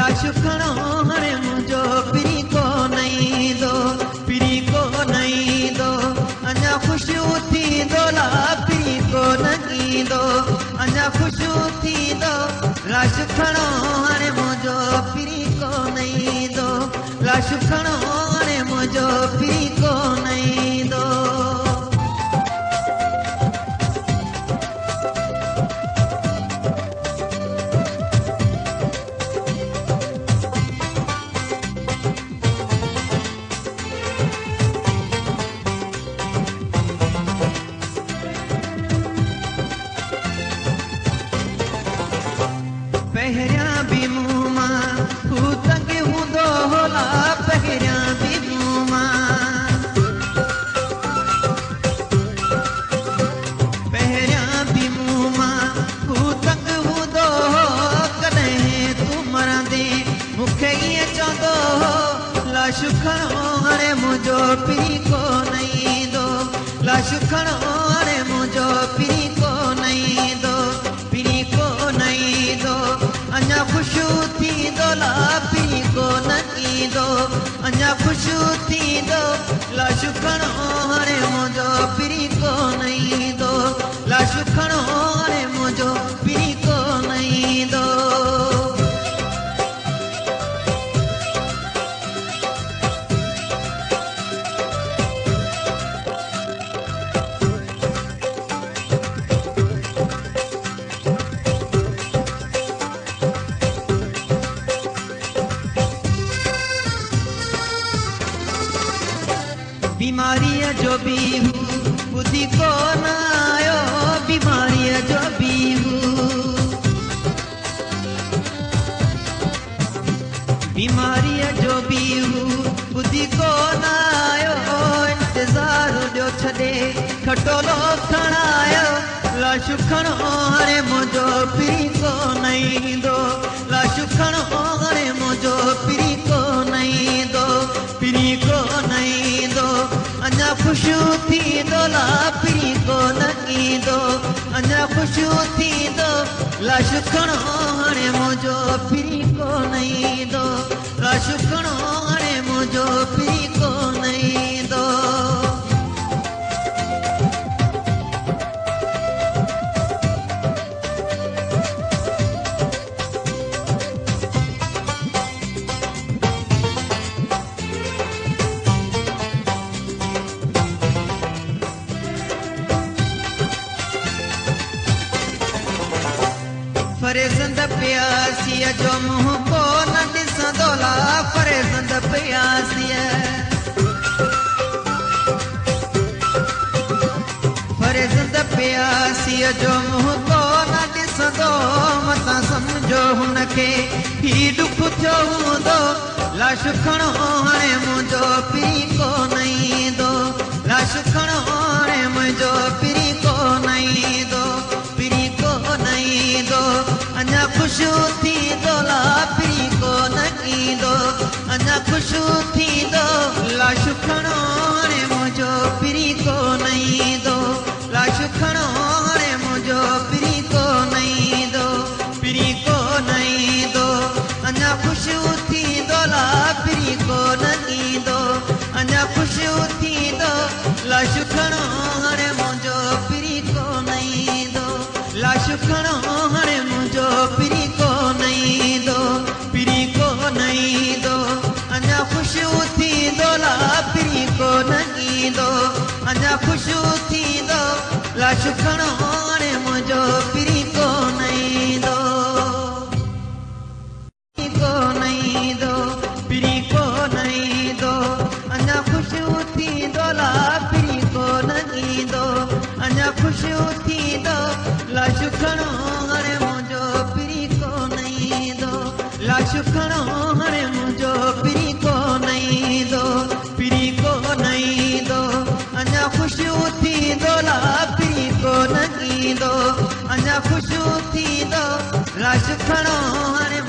लाश खणो हाणे मुंहिंजो पिरी कोन ईंदो, पिरी कोन ईंदो, अञा ख़ुशियूं थींदो ला पिरी कोन ईंदो, अञा ख़ुशियूं थींदो। लाश खणो हाणे मुंहिंजो पिरी कोन ईंदो, लाश खणो हाणे मुंहिंजो पिरी कोन ईंदो। पहिरियां बि मूं मां हू तंग हूंदो होला, पहिरियां बि मूं मां, पहिरियां बि मूं मां हू तंग हूंदो हो। कॾहिं तूं मरंदे मूंखे ईअं चवंदो हो, लाश खणो हाणे मुंहिंजो पिरी कोन ईंदो, लाश खणो हाणे मुंहिंजो पिरी कोन ईंदो, पिरी कोन ईंदो। अञा ख़ुशियूं थींदो ला पिरी कोन ईंदो, अञा ख़ुशियूं थींदो। लाश खणो हाणे मुंहिंजो पिरी कोन ईंदो, लाश खणो हाणे मुंहिंजो पिरी कोन ईंदो। बीमारीअ जो बि हू ॿुधी कोन आयो, बीमारीअ जो बि हू, बीमारीअ जो बि हू ॿुधी कोन आयो। इंतज़ार जो छॾे खटोलो खणायो, लाश खणो हाणे मुंहिंजो पिरी कोन ईंदो, लाश खणो हाणे मुंहिंजो पिरी कोन ईंदो, पिरी कोन ईंदो। अञा ख़ुशियूं थींदो ला पिरी कोन ईंदो, अञा ख़ुशियूं थींदो। लाश खणो हाणे मुंहिंजो पिरी कोन ईंदो, लाश खणो हाणे मुंहिंजो पिरी कोन ईंदो। फरेज़ंद प्यासीअ जो मुंहुं कोन ॾिसंदो ला, फरेज़ंद प्यासीअ, फरेज़ंद प्यासीअ जो मुंहुं कोन ॾिसंदो। मतां सम्झो हुनखे ही ॾुख थियो हूंदो, लाश खणो हाणे मुंहिंजो पिरी कोन ईंदो, लाश खणो हाणे मुंहिंजो पिरी कोन ईंदो, पिरी कोन ईंदो। अञा ख़ुशियूं थींदो ला पिरी कोन ईंदो, अञा ख़ुशियूं थींदो। लाश खणो हाणे मुंहिंजो पिरी कोन ईंदो, लाश खणो हाणे मुंहिंजो पिरी कोन ईंदो, पिरी कोन ईंदो। अञा ख़ुशियूं थींदो ला पिरी कोन ईंदो, अञा ख़ुशियूं थींदो। लाश खणो हाणे मुंहिंजो पिरी कोन ईंदो, लाश खणो हाणे मुंहिंजो पिरी कोन ईंदो, पिरी कोन ईंदो। अञा ख़ुशियूं थींदो ला पिरी कोन ईंदो, अञा ख़ुशियूं थींदो। लाश खणो हाणे मुंहिंजो पिरी कोन ईंदो, कोन ईंदो, पिरी कोन ईंदो। अञा ख़ुशियूं थींदो ला पिरी कोन ईंदो, अञा ख़ुशियूं थींदो। लाश खणो हाणे मुंहिंजो पिरी कोन ईंदो, लाश खणो हाणे मुंहिंजो पिरी कोन ईंदो, पिरी कोन ईंदो। अञा ख़ुशियूं थींदो ला पिरी कोन ईंदो, अञा ख़ुशियूं थींदो। लाश खणो हाणे